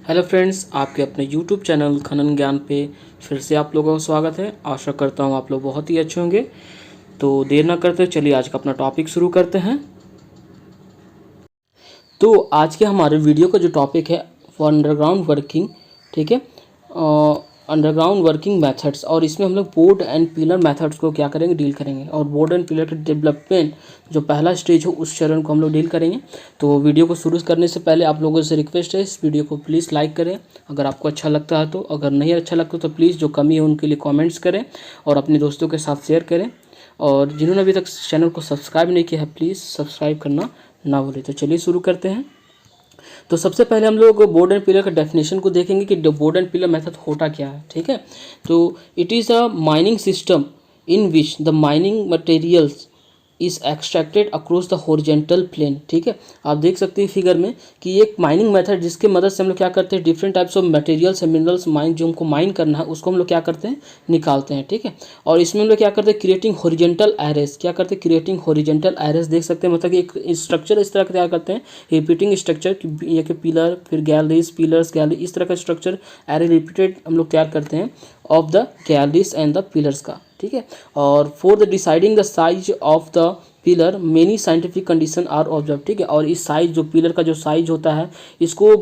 Hello friends, आपके अपने YouTube channel खनन ज्ञान पे फिर से आप लोगों का स्वागत है। आशा करता हूँ आप लोग बहुत ही अच्छे होंगे। तो देर ना करते चलिए आज का अपना टॉपिक शुरू करते हैं। तो आज के हमारे वीडियो का जो टॉपिक है वो अंडरग्राउंड वर्किंग, ठीक है, अंडरग्राउंड वर्किंग मेथड्स। और इसमें हम लोग बोर्ड एंड पिलर मेथड्स को क्या करेंगे, डील करेंगे। और बोर्ड एंड पिलर के डेवलपमेंट जो पहला स्टेज हो उस चरण को हम लोग डील करेंगे। तो वीडियो को शुरू करने से पहले आप लोगों से रिक्वेस्ट है, इस वीडियो को प्लीज़ लाइक करें अगर आपको अच्छा लगता है तो। अगर नहीं अच्छा लगता तो प्लीज़ जो कमी है उनके लिए कॉमेंट्स करें और अपने दोस्तों के साथ शेयर करें। और जिन्होंने अभी तक चैनल को सब्सक्राइब नहीं किया है प्लीज़ सब्सक्राइब करना ना भूलें। तो चलिए शुरू करते हैं। तो सबसे पहले हम लोग बोर्ड एंड पिलर का डेफिनेशन को देखेंगे कि बोर्ड एंड पिलर मेथड होता क्या है, ठीक है। तो it is a mining system in which the mining materials is extracted across the horizontal plane, ठीक है। आप देख सकते हैं फिगर में कि एक माइनिंग मेथड जिसके मदद से हम लोग क्या करते हैं, different types of materials and minerals mine जो हमको माइन करना है उसको हम लोग क्या करते हैं, निकालते हैं, ठीक है। और इसमें हम लोग क्या करते हैं, क्रिएटिंग हॉरिजेंटल एरेस, क्या करते हैं, क्रिएटिंग हॉरिजेंटल एरेस। देख सकते हैं मतलब कि एक स्ट्रक्चर इस तरह का तैयार करते हैं, रिपीटिंग स्ट्रक्चर, ये कि पिलर फिर गैलरीज पिलर्स गैलरी, इस तरह का स्ट्रक्चर एरे रिपीटेड हम लोग तैयार करते हैं of the galleries and the pillars का, ठीक है। और for the deciding the size of the pillar many scientific condition are observe, ठीक है। और इस साइज जो पिलर का जो साइज होता है इसको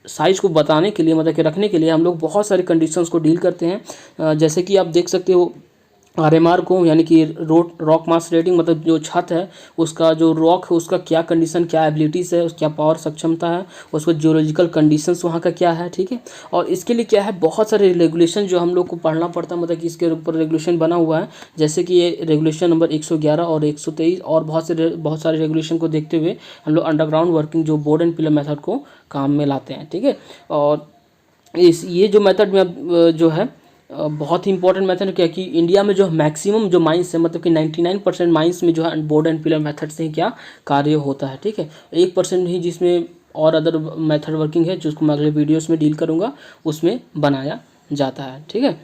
साइज को बताने के लिए मतलब कि रखने के लिए हम लोग बहुत सारे कंडीशंस को डील करते हैं। जैसे कि आप देख सकते हो आरएमआर को, यानी कि रॉक मास रेटिंग, मतलब जो छत है उसका जो रॉक है उसका क्या कंडीशन, क्या एबिलिटीज़ है, क्या पावर सक्षमता है, उसको जियोलॉजिकल कंडीशंस वहाँ का क्या है, ठीक है। और इसके लिए क्या है, बहुत सारे रेगुलेशन जो हम लोग को पढ़ना पड़ता है, मतलब कि इसके ऊपर रेगुलेशन बना हुआ है। जैसे कि ये रेगुलेशन नंबर 111 और 123 और बहुत सारे रेगुलेशन को देखते हुए हम लोग अंडरग्राउंड वर्किंग जो बोर्ड एंड पिलर मेथड को काम में लाते हैं, ठीक है। और ये जो मेथड में जो है बहुत ही इंपॉर्टेंट मेथड है, क्या कि इंडिया में जो मैक्सिमम जो माइंस है, मतलब कि 99% माइंस में जो है बोर्ड एंड पिलर मेथड से ही क्या कार्य होता है, ठीक है। 1% ही जिसमें और अदर मेथड वर्किंग है जिसको मैं अगले वीडियोस में डील करूँगा उसमें बनाया जाता है, ठीक है।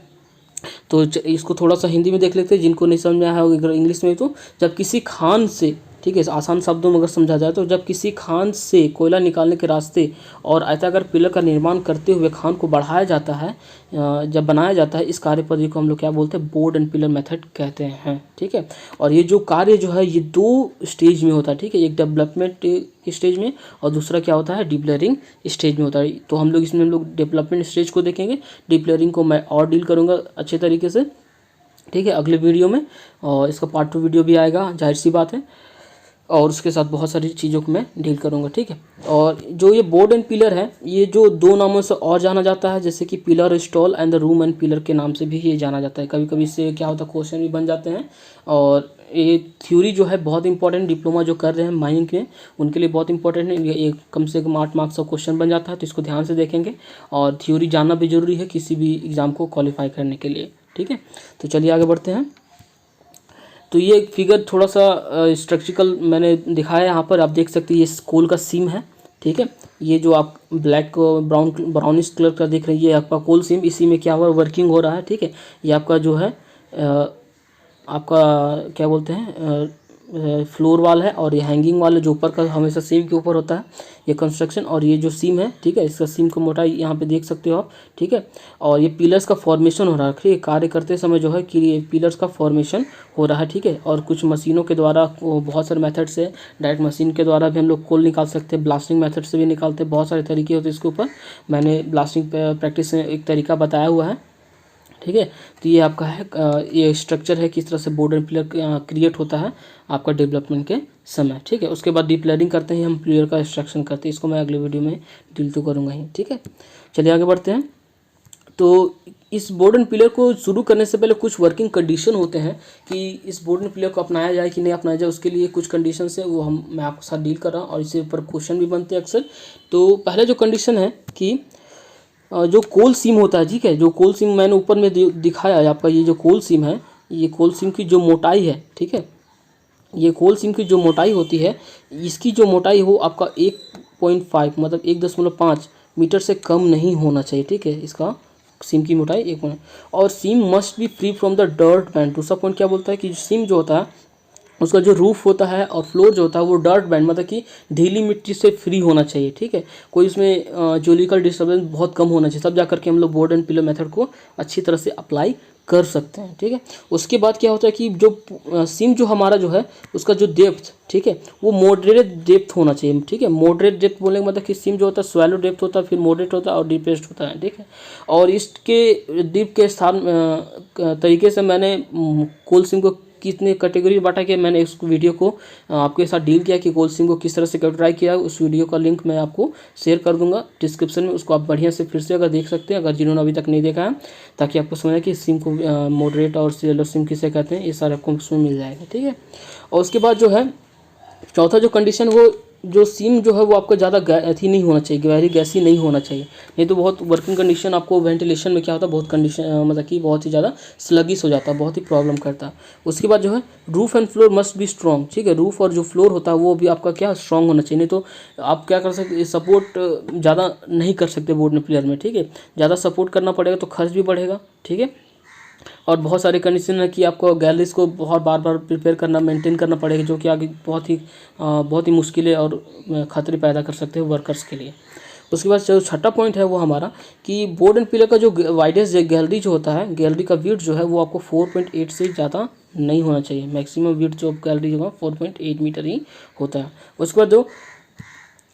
तो इसको थोड़ा सा हिंदी में देख लेते हैं जिनको नहीं समझ में आया होगा इंग्लिश में। तो जब किसी खान से, ठीक है, आसान शब्दों में अगर समझा जाए तो जब किसी खान से कोयला निकालने के रास्ते और आयताकार पिलर का निर्माण करते हुए खान को बढ़ाया जाता है, जब बनाया जाता है, इस कार्य पद्धति को हम लोग क्या बोलते हैं, बोर्ड एंड पिलर मेथड कहते हैं, ठीक है। और ये जो कार्य जो है ये 2 स्टेज में होता है, ठीक है। एक डेवलपमेंट स्टेज में और दूसरा क्या होता है, डिप्लेयरिंग स्टेज में होता है। तो हम लोग डेवलपमेंट स्टेज को देखेंगे, डिप्लेयरिंग को मैं और डील करूँगा अच्छे तरीके से, ठीक है, अगले वीडियो में। और इसका पार्ट 2 वीडियो भी आएगा, जाहिर सी बात है। और उसके साथ बहुत सारी चीज़ों को मैं डील करूँगा, ठीक है। और जो ये बोर्ड एंड पिलर है ये जो 2 नामों से और जाना जाता है, जैसे कि pillar stall and the room and pillar के नाम से भी ये जाना जाता है। कभी कभी इससे क्या होता है, क्वेश्चन भी बन जाते हैं। और ये थ्योरी जो है बहुत इंपॉर्टेंट, डिप्लोमा जो कर रहे हैं माइनिंग के उनके लिए बहुत इंपॉर्टेंट है। ये कम से कम 8 मार्क्स का क्वेश्चन बन जाता है, तो इसको ध्यान से देखेंगे। और थ्योरी जानना भी जरूरी है किसी भी एग्ज़ाम को क्वालिफाई करने के लिए, ठीक है। तो चलिए आगे बढ़ते हैं। तो ये फिगर थोड़ा सा स्ट्रक्चरल मैंने दिखाया है यहाँ पर, आप देख सकते हैं ये कोल का सीम है, ठीक है। ये जो आप ब्लैक ब्राउनिश कलर का देख रहे हैं ये आपका कोल सीम, इसी में क्या हुआ वर्किंग हो रहा है, ठीक है। ये आपका जो है आपका क्या बोलते हैं फ्लोर वाल है, और ये हैंगिंग वाल है जो ऊपर का हमेशा सीम के ऊपर होता है, ये कंस्ट्रक्शन। और ये जो सीम है, ठीक है, इसका सीम का मोटाई यहाँ पे देख सकते हो आप, ठीक है। और ये पिलर्स का फॉर्मेशन हो रहा है, ठीक है, कार्य करते समय जो है कि ये पिलर्स का फॉर्मेशन हो रहा है, ठीक है। और कुछ मशीनों के द्वारा बहुत सारे मेथड से, डायरेक्ट मशीन के द्वारा भी हम लोग कोल निकाल सकते हैं, ब्लास्टिंग मेथड से भी निकालते हैं, बहुत सारे तरीके होते हैं इसके ऊपर। मैंने ब्लास्टिंग प्रैक्टिस में एक तरीका बताया हुआ है, ठीक है। तो ये आपका है ये स्ट्रक्चर है किस तरह से बोर्ड एंड पिलर क्रिएट होता है आपका डेवलपमेंट के समय, ठीक है। उसके बाद डिप्लेयरिंग करते हैं हम, पिलर का एक्सट्रैक्शन करते हैं, इसको मैं अगले वीडियो में डील तो करूँगा ही, ठीक है। चलिए आगे बढ़ते हैं। तो इस बोर्ड एंड पिलर को शुरू करने से पहले कुछ वर्किंग कंडीशन होते हैं कि इस बोर्ड एंड पिलर को अपनाया जाए कि नहीं अपनाया जाए, उसके लिए कुछ कंडीशन है वो मैं आपके साथ डील कर रहा हूँ, और इसके ऊपर क्वेश्चन भी बनते हैं अक्सर। तो पहले जो कंडीशन है कि जो कोल सीम होता है, ठीक है, जो कोल सीम मैंने ऊपर में दिखाया है आपका, ये जो कोल सीम है, ये कोल सीम की जो मोटाई है, ठीक है, ये कोल सीम की जो मोटाई होती है इसकी जो मोटाई हो आपका 1.5 मतलब 1.5 मीटर से कम नहीं होना चाहिए, ठीक है। इसका सीम की मोटाई 1 और seam must be free from the dirt band. दूसरा पॉइंट क्या बोलता है कि सीम जो होता है उसका जो रूफ़ होता है और फ्लोर जो होता है वो डर्ट बैंड मतलब कि ढीली मिट्टी से फ्री होना चाहिए, ठीक है। कोई उसमें जोलिकल डिस्टर्बेंस बहुत कम होना चाहिए, तब जा करके हम लोग बोर्ड एंड पिलर मेथड को अच्छी तरह से अप्लाई कर सकते हैं, ठीक है। उसके बाद क्या होता है कि जो सिम जो हमारा जो है उसका जो डेप्थ, ठीक है, वो मॉडरेट डेप्थ होना चाहिए, ठीक है। मॉडरेट डेप्थ बोलने का मतलब कि सिम जो होता है स्वैलो डेप्थ होता है, फिर मॉडरेट होता है और डीपेस्ट होता है, ठीक है। और इसके डीप के स्थान तरीके से मैंने कोल सिम को कितने कैटेगरी बांटा कि मैंने इस वीडियो को आपके साथ डील किया कि कोल सिम को किस तरह से कैटेगराइज किया, उस वीडियो का लिंक मैं आपको शेयर कर दूंगा डिस्क्रिप्शन में, उसको आप बढ़िया से फिर से अगर देख सकते हैं, अगर जिन्होंने अभी तक नहीं देखा है, ताकि आपको समझ आए कि सिम को मॉडरेट और सेलर सिम किसे कहते हैं, ये सारे आपको उसमें मिल जाएगा, ठीक है। और उसके बाद जो है चौथा जो कंडीशन, वो जो सिम जो है वो आपका ज़्यादा अथी नहीं होना चाहिए, गहरी गैसी नहीं होना चाहिए, नहीं तो बहुत वर्किंग कंडीशन आपको वेंटिलेशन में क्या होता है, बहुत कंडीशन मतलब कि बहुत ही ज़्यादा स्लगिश हो जाता है, बहुत ही प्रॉब्लम करता है। उसके बाद जो है roof and floor must be strong, ठीक है। रूफ और जो फ्लोर होता है वो भी आपका क्या स्ट्रॉन्ग होना चाहिए, नहीं तो आप क्या कर सकते, सपोर्ट ज़्यादा नहीं कर सकते बोर्ड में पिलर में, ठीक है। ज़्यादा सपोर्ट करना पड़ेगा तो खर्च भी बढ़ेगा, ठीक है। और बहुत सारे कंडीशन है कि आपको गैलरीज को बहुत बार बार प्रिपेयर करना, मेंटेन करना पड़ेगा, जो कि आगे बहुत ही मुश्किलें और खतरे पैदा कर सकते हैं वर्कर्स के लिए। उसके बाद जो छठा पॉइंट है वो हमारा कि बोर्ड एंड पिलर का जो वाइडेस्ट गैलरी जो होता है, गैलरी का विड्थ जो है वो आपको 4.8 से ज़्यादा नहीं होना चाहिए। मैक्सिमम विड्थ जो गैलरी जो है 4.8 मीटर ही होता है। उसके बाद जो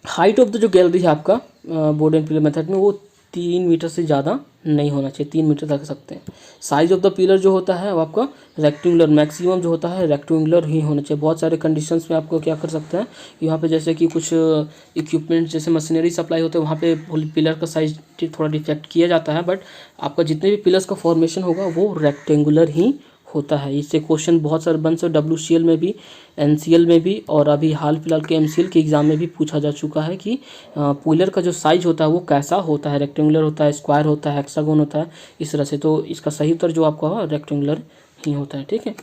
हाइट ऑफ द जो गैलरी है आपका बोर्ड एंड पिलर मेथड में, वो 3 मीटर से ज़्यादा नहीं होना चाहिए, 3 मीटर तक सकते हैं। साइज ऑफ द पिलर जो होता है वो आपका रेक्टेंगुलर, मैक्सिमम जो होता है रेक्टेंगुलर ही होना चाहिए। बहुत सारे कंडीशंस में आपको क्या कर सकते हैं, यहाँ पे जैसे कि कुछ इक्विपमेंट जैसे मशीनरी सप्लाई होते हैं, वहाँ पे पिलर का साइज थोड़ा डिफेक्ट किया जाता है, बट आपका जितने भी पिलर्स का फॉर्मेशन होगा वो रेक्टेंगुलर ही होता है। इससे क्वेश्चन बहुत सारे बन सकते, WCL में भी, NCL में भी, और अभी हाल फिलहाल के MCL के एग्ज़ाम में भी पूछा जा चुका है कि पिलर का जो साइज होता है वो कैसा होता है, रेक्टेंगुलर होता है, स्क्वायर होता है, हेक्सागोन होता है, इस तरह से। तो इसका सही उत्तर जो आपका रेक्टेंगुलर ही होता है, ठीक है।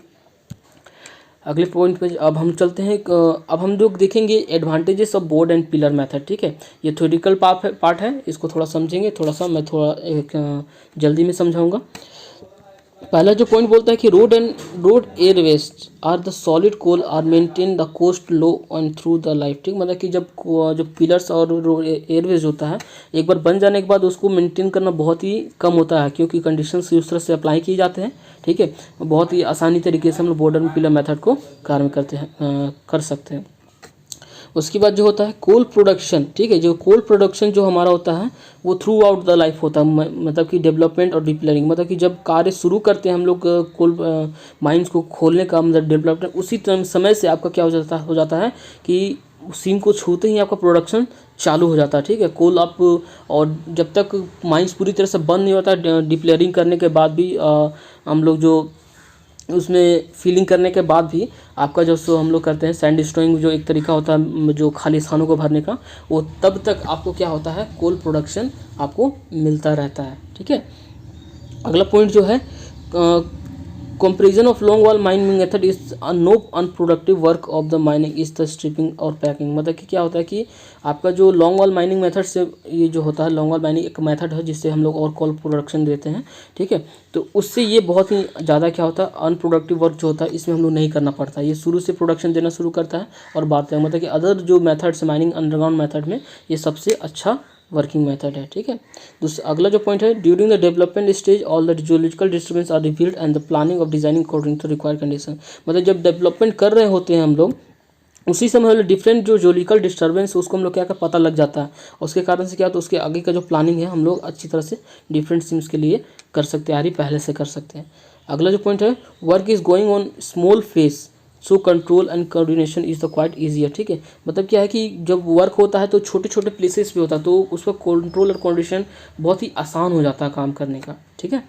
अगले पॉइंट पे अब हम चलते हैं। अब हम लोग देखेंगे advantages of board and pillar method, ठीक है। ये थ्योरेटिकल पार्ट है, इसको थोड़ा समझेंगे, थोड़ा सा मैं जल्दी में समझाऊंगा। पहला जो पॉइंट बोलता है कि road airways are the solid coal are maintain the cost low and through the life, ठीक। मतलब कि जब जो पिलर्स और एयरवेज होता है, एक बार बन जाने के बाद उसको मेंटेन करना बहुत ही कम होता है, क्योंकि कंडीशंस उस तरह से अप्लाई किए जाते हैं, ठीक है। बहुत ही आसानी तरीके से हम लोग बोर्ड एंड पिलर मेथड को कार्य करते हैं, कर सकते हैं। उसके बाद जो होता है कोल प्रोडक्शन, ठीक है। जो कोल प्रोडक्शन जो हमारा होता है वो थ्रू आउट द लाइफ होता है, मतलब कि डेवलपमेंट और डिप्लरिंग, मतलब कि जब कार्य शुरू करते हैं हम लोग कोल माइंस को खोलने का, मतलब डेवलपमेंट, उसी समय से आपका क्या हो जाता है कि सीम को छूते ही आपका प्रोडक्शन चालू हो जाता है, ठीक है। कोल आप, और जब तक माइंस पूरी तरह से बंद नहीं होता, डिप्लरिंग करने के बाद भी हम लोग जो उसमें फिलिंग करने के बाद भी आपका जो सो हम लोग करते हैं सैंड स्टोइंग, जो एक तरीका होता है जो खाली स्थानों को भरने का, वो तब तक आपको क्या होता है, कोल प्रोडक्शन आपको मिलता रहता है, ठीक है। अगला पॉइंट जो है comparison of longwall mining method is no unproductive work of the mining is the stripping और पैकिंग। मतलब कि क्या होता है कि आपका जो लॉन्ग वॉल माइनिंग मेथड से, ये जो होता है लॉन्ग वॉल माइनिंग एक मेथड है जिससे हम लोग और कोल प्रोडक्शन देते हैं, ठीक है। तो उससे ये बहुत ही ज़्यादा क्या होता है, अनप्रोडक्टिव वर्क जो होता है इसमें हम लोग नहीं करना पड़ता, ये शुरू से प्रोडक्शन देना शुरू करता है और बाद तक, मतलब कि अदर जो मेथड्स माइनिंग अंडरग्राउंड मेथड में ये सबसे अच्छा वर्किंग मेथड है, ठीक है। दूसरा अगला जो पॉइंट है, during the development stage all the geological disturbance are revealed and the planning of designing according to required condition. मतलब जब डेवलपमेंट कर रहे होते हैं हम लोग, उसी समय मतलब डिफरेंट जो जियोलॉजिकल डिस्टर्बेंस उसको हम लोग क्या पता लग जाता है, और उसके कारण से क्या होता है, उसके आगे का जो प्लानिंग है हम लोग अच्छी तरह से डिफरेंट सिम्स के लिए कर सकते हैं, पहले से कर सकते हैं। अगला जो पॉइंट है, work is going on small face so control and coordination is the quite easier, ठीक है। मतलब क्या है कि जब वर्क होता है तो छोटे छोटे प्लेसेस पे होता है, तो उस पर कंट्रोल और कोऑर्डिनेशन बहुत ही आसान हो जाता है काम करने का, ठीक है।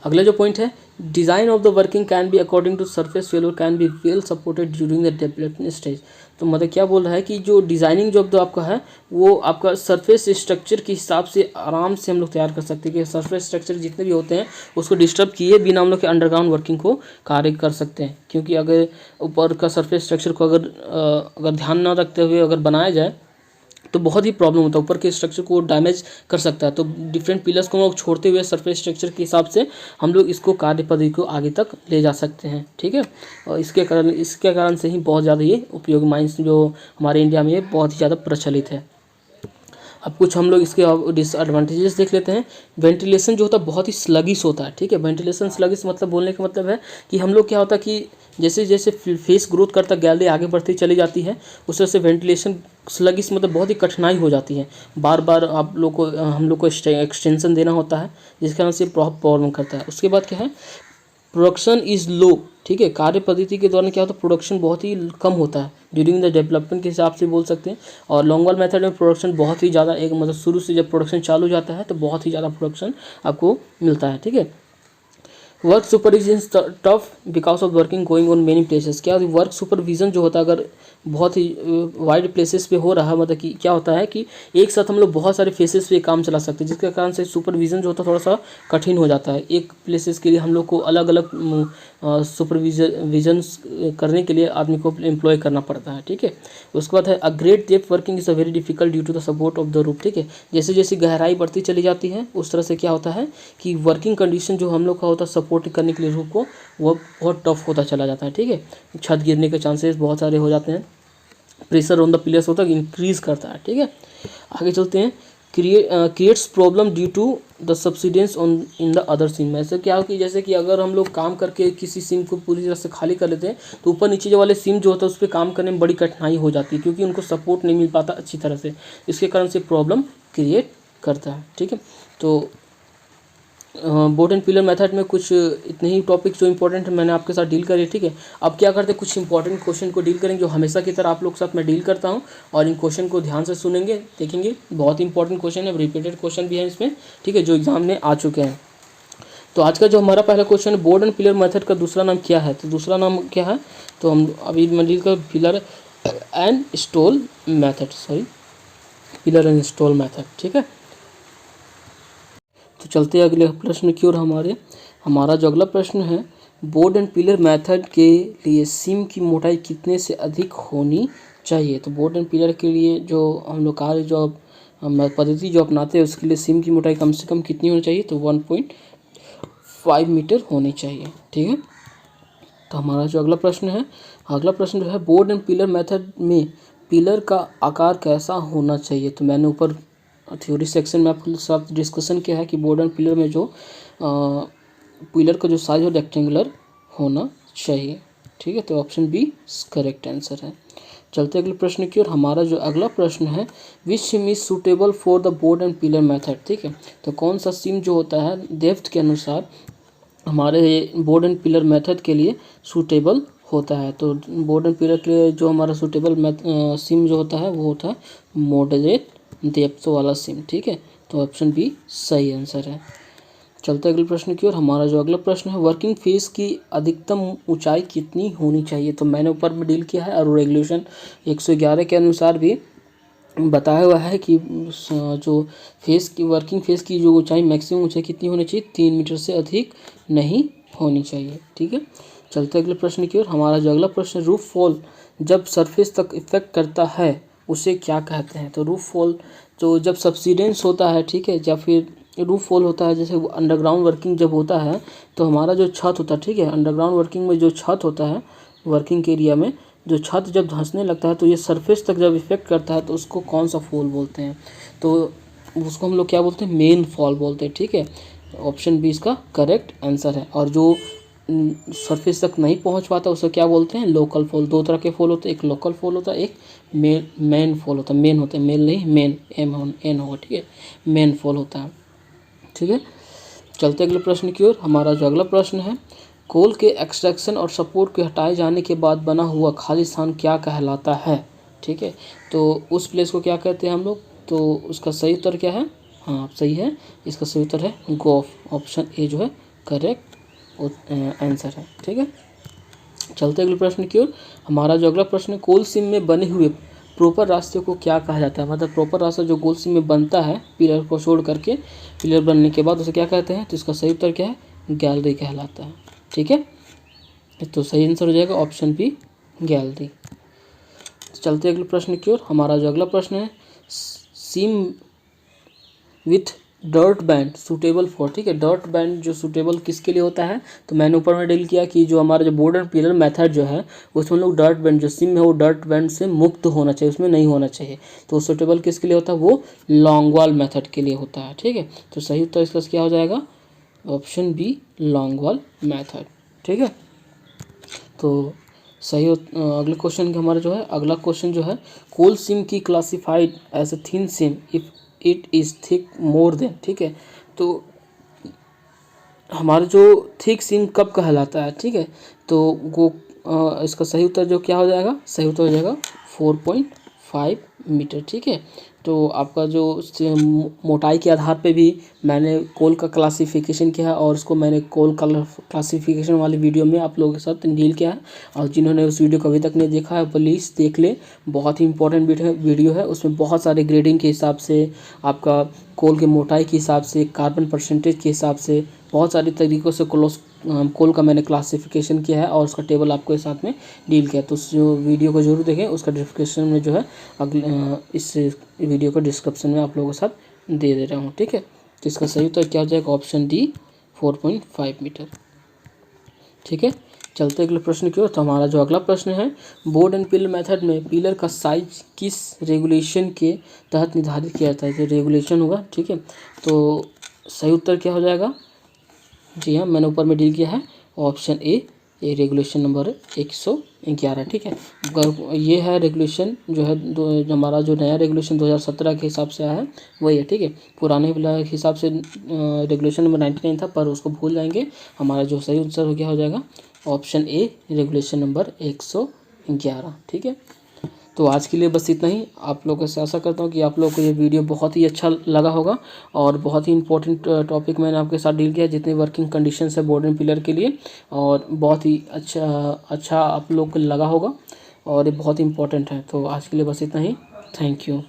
अगला जो पॉइंट है, design of the working can be according to surface failure can be well supported during the development stage. तो मतलब क्या बोल रहा है कि जो डिज़ाइनिंग जो आपका है वो आपका सरफेस स्ट्रक्चर के हिसाब से आराम से हम लोग तैयार कर सकते हैं, कि सरफेस स्ट्रक्चर जितने भी होते हैं उसको डिस्टर्ब किए बिना हम लोग के अंडरग्राउंड वर्किंग को कार्य कर सकते हैं। क्योंकि अगर ऊपर का सरफेस स्ट्रक्चर को अगर ध्यान न रखते हुए अगर बनाया जाए तो बहुत ही प्रॉब्लम होता है, ऊपर के स्ट्रक्चर को डैमेज कर सकता है। तो डिफरेंट पिलर्स को हम लोग छोड़ते हुए सरफेस स्ट्रक्चर के हिसाब से हम लोग इसको कार्य पद्धति को आगे तक ले जा सकते हैं, ठीक है। और इसके कारण से ही बहुत ज़्यादा ये उपयोगी माइंस जो हमारे इंडिया में ये बहुत ही ज़्यादा प्रचलित है। अब कुछ हम लोग इसके डिसएडवांटेजेस देख लेते हैं। वेंटिलेशन जो होता है बहुत ही स्लगिश होता है, ठीक है। वेंटिलेशन स्लगिश मतलब बोलने का मतलब है कि हम लोग क्या होता है कि जैसे जैसे फेस ग्रोथ करता गैलरी आगे बढ़ती चली जाती है, उस तरह से वेंटिलेशन स्लगिश मतलब बहुत ही कठिनाई हो जाती है। बार बार आप लोग को हम लोग को एक्सटेंशन देना होता है, जिस कारण से प्रॉब्लम करता है। उसके बाद क्या है, प्रोडक्शन इज़ लो, ठीक है। कार्य पद्धति के दौरान क्या होता है, प्रोडक्शन बहुत ही कम होता है ड्यूरिंग द डेवलपमेंट के हिसाब से बोल सकते हैं। और लॉन्ग वाल मेथड में प्रोडक्शन बहुत ही ज़्यादा, एक मतलब शुरू से जब प्रोडक्शन चालू हो जाता है तो बहुत ही ज़्यादा प्रोडक्शन आपको मिलता है, ठीक है। Work supervision tough because of working going on many places. क्या वर्क सुपरविजन जो होता है अगर बहुत ही वाइड प्लेसेस पे हो रहा है, मतलब कि क्या होता है कि एक साथ हम लोग बहुत सारे फेसेस पे काम चला सकते हैं, जिसके कारण से सुपरविजन जो होता है थोड़ा सा कठिन हो जाता है। एक प्लेसेस के लिए हम लोग को अलग अलग सुपरविजन करने के लिए आदमी को एम्प्लॉय करना पड़ता है, ठीक है। उसके बाद है a great depth working is a very difficult due to the support of the roof, ठीक है। जैसे जैसे गहराई बढ़ती चली जाती है उस तरह से क्या होता है कि वर्किंग कंडीशन जो हम लोग का होता है सपोर्ट करने के लिए रूफ को, वो बहुत टफ होता चला जाता है, ठीक है। छत गिरने के चांसेस बहुत सारे हो जाते हैं। प्रेशर ऑन द पिलर्स होता है इंक्रीज करता है, ठीक है। आगे चलते हैं। Creates problem due to the subsidence on in the other seam. ऐसे क्या हो कि जैसे कि अगर हम लोग काम करके किसी सीम को पूरी तरह से खाली कर लेते हैं तो ऊपर नीचे जो वाले सीम जो होता है उस पर काम करने में बड़ी कठिनाई हो जाती है, क्योंकि उनको सपोर्ट नहीं मिल पाता अच्छी तरह से। इसके कारण से प्रॉब्लम क्रिएट करता है, ठीक है। तो बोर्ड एंड पिलर मेथड में कुछ इतने ही टॉपिक जो इंपॉर्टेंट है मैंने आपके साथ डील करी, ठीक है। अब क्या करते हैं, कुछ इंपॉर्टेंट क्वेश्चन को डील करेंगे जो हमेशा की तरह आप लोग के साथ मैं डील करता हूं, और इन क्वेश्चन को ध्यान से सुनेंगे, देखेंगे। बहुत इंपॉर्टेंट क्वेश्चन है, रिपीटेड क्वेश्चन भी है इसमें, ठीक है, जो एग्जाम में आ चुके हैं। तो आज का जो हमारा पहला क्वेश्चन है, बोर्ड एंड पिलर मेथड का दूसरा नाम क्या है। तो दूसरा नाम क्या है, तो हम अभी मैं डील कर pillar and install method, sorry pillar and install method, ठीक है। तो चलते हैं अगले प्रश्न की ओर। हमारा जो अगला प्रश्न है, बोर्ड एंड पिलर मेथड के लिए सीम की मोटाई कितने से अधिक होनी चाहिए। तो बोर्ड एंड पिलर के लिए जो हम लोग कार्य जो पद्धति जो अपनाते हैं उसके लिए सीम की मोटाई कम से कम कितनी होनी चाहिए, तो 1.5 मीटर होनी चाहिए, ठीक है। तो हमारा जो अगला प्रश्न जो है, बोर्ड एंड पिलर मेथड में पिलर का आकार कैसा होना चाहिए। तो मैंने ऊपर थ्योरी सेक्शन में आपके साथ डिस्कशन किया है कि बोर्ड एंड पिलर में जो पिलर का जो साइज है रेक्टेंगुलर होना चाहिए, ठीक है। तो ऑप्शन बी करेक्ट आंसर है। चलते अगले प्रश्न की ओर। हमारा जो अगला प्रश्न है, which seam is suitable for the board and pillar method, ठीक है। तो कौन सा सिम जो होता है डेप्थ के अनुसार हमारे बोर्ड एंड पिलर मेथड के लिए सूटेबल होता है। तो बोर्ड एंड पिलर के लिए जो हमारा सूटेबल सिम जो होता है वो होता है मॉडरेट डेप्थ वाला सिम, ठीक है। तो ऑप्शन बी सही आंसर है। चलते अगले प्रश्न की ओर। हमारा जो अगला प्रश्न है, वर्किंग फेस की अधिकतम ऊंचाई कितनी होनी चाहिए। तो मैंने ऊपर में डील किया है और रेगुलेशन 111 के अनुसार भी बताया हुआ है कि जो फेस की वर्किंग फेस की जो ऊंचाई मैक्सिमम ऊंचाई कितनी होनी चाहिए, 3 मीटर से अधिक नहीं होनी चाहिए, ठीक है। चलते अगले प्रश्न की ओर। हमारा जो अगला प्रश्न, रूफ फॉल जब सरफेस तक इफेक्ट करता है उसे क्या कहते हैं। तो रूफ फॉल तो जब सब्सिडेंस होता है, ठीक है, या फिर रूफ फॉल होता है, जैसे अंडरग्राउंड वर्किंग जब होता है तो हमारा जो छत होता है, ठीक है, अंडरग्राउंड वर्किंग में जो छत होता है वर्किंग के एरिया में जो छत जब धंसने लगता है तो ये सरफेस तक जब इफेक्ट करता है तो उसको कौन सा फॉल बोलते हैं। तो उसको हम लोग क्या बोलते हैं, मेन फॉल बोलते हैं, ठीक है। ऑप्शन बी इसका करेक्ट आंसर है। और जो सरफेस तक नहीं पहुंच पाता उसे क्या बोलते हैं, लोकल फॉल। दो तरह के फॉल होते हैं, एक लोकल फॉल होता है, एक मेन फॉल होता है। मेन होता है, मेन नहीं मेन, एन होगा, ठीक है, मेन फॉल होता है, ठीक है। चलते अगले प्रश्न की ओर। हमारा जो अगला प्रश्न है, कोल के एक्सट्रैक्शन और सपोर्ट के हटाए जाने के बाद बना हुआ खाली स्थान क्या कहलाता है, ठीक है। तो उस प्लेस को क्या कहते हैं हम लोग। तो उसका सही उत्तर क्या है, हाँ सही है, इसका सही उत्तर है गोफ। ऑप्शन ए जो है करेक्ट आंसर है, ठीक है। चलते अगले प्रश्न की ओर। हमारा जो अगला प्रश्न है, कोल सीम में बने हुए प्रॉपर रास्ते को क्या कहा जाता है। मतलब प्रॉपर रास्ता जो गोल सीम में बनता है पिलर को छोड़ करके, पिलर बनने के बाद उसे क्या कहते हैं। तो इसका सही उत्तर क्या है, गैलरी कहलाता है, ठीक है। तो सही आंसर हो जाएगा ऑप्शन बी गैलरी। चलते अगले प्रश्न की ओर। हमारा जो अगला प्रश्न है, seam with dirt band suitable for, ठीक है। डर्ट बैंड जो सूटेबल किसके लिए होता है, तो मैंने ऊपर में डील किया कि जो हमारा जो बोर्ड एंड पिलर मेथड जो है उसमें लोग डर्ट बैंड जो सिम है वो डर्ट बैंड से मुक्त होना चाहिए, उसमें नहीं होना चाहिए। तो सूटेबल किसके लिए होता है, वो लॉन्गवॉल मेथड के लिए होता है, ठीक है। तो सही उत्तर इसका क्या हो जाएगा, ऑप्शन बी लॉन्गवॉल मेथड, ठीक है। तो अगले क्वेश्चन का हमारा जो है अगला क्वेश्चन जो है, कोल सिम की classified as a thin seam if it is thick more than, ठीक है। तो हमारा जो थिक सिम कब कहलाता है, ठीक है। तो वो इसका सही उत्तर जो क्या हो जाएगा, सही उत्तर हो जाएगा 4.5 मीटर, ठीक है। तो आपका जो मोटाई के आधार पे भी मैंने कोल का क्लासिफिकेशन किया है और उसको मैंने कोल क्लासिफिकेशन वाली वीडियो में आप लोगों के साथ डील किया है। और जिन्होंने उस वीडियो को अभी तक नहीं देखा है प्लीज़ देख ले, बहुत ही इंपॉर्टेंट वीडियो है। उसमें बहुत सारे ग्रेडिंग के हिसाब से, आपका कोल के मोटाई के हिसाब से, कार्बन परसेंटेज के हिसाब से, बहुत सारे तरीक़ों से कोल का मैंने क्लासिफिकेशन किया है और उसका टेबल आपको इस साथ में डील किया। तो उस वीडियो को जरूर देखें, उसका डिस्क्रिप्शन में जो है इस वीडियो को डिस्क्रिप्शन में आप लोगों के साथ दे रहा हूँ, ठीक है। तो इसका सही उत्तर क्या हो जाएगा, ऑप्शन डी 4.5 मीटर, ठीक है। चलते अगले प्रश्न की ओर। तो हमारा जो अगला प्रश्न है, बोर्ड एंड पिलर मेथड में पिलर का साइज किस रेगुलेशन के तहत निर्धारित किया जाता है, तो रेगुलेशन होगा, ठीक है। तो सही उत्तर क्या हो जाएगा, जी हाँ मैंने ऊपर में डील किया है, ऑप्शन ए रेगुलेशन नंबर 111, ठीक है। ये है रेगुलेशन जो है हमारा जो नया रेगुलेशन 2017 के हिसाब से आया है वही है, ठीक है। पुराने वाला के हिसाब से रेगुलेशन नंबर 99 था, पर उसको भूल जाएंगे। हमारा जो सही उत्तर हो गया हो जाएगा ऑप्शन ए रेगुलेशन नंबर 111, ठीक है। तो आज के लिए बस इतना ही। आप लोगों से आशा करता हूँ कि आप लोगों को ये वीडियो बहुत ही अच्छा लगा होगा और बहुत ही इंपॉर्टेंट टॉपिक मैंने आपके साथ डील किया, जितने वर्किंग कंडीशंस है बोर्ड एंड पिलर के लिए, और बहुत ही अच्छा आप लोग को लगा होगा और ये बहुत ही इंपॉर्टेंट है। तो आज के लिए बस इतना ही, थैंक यू।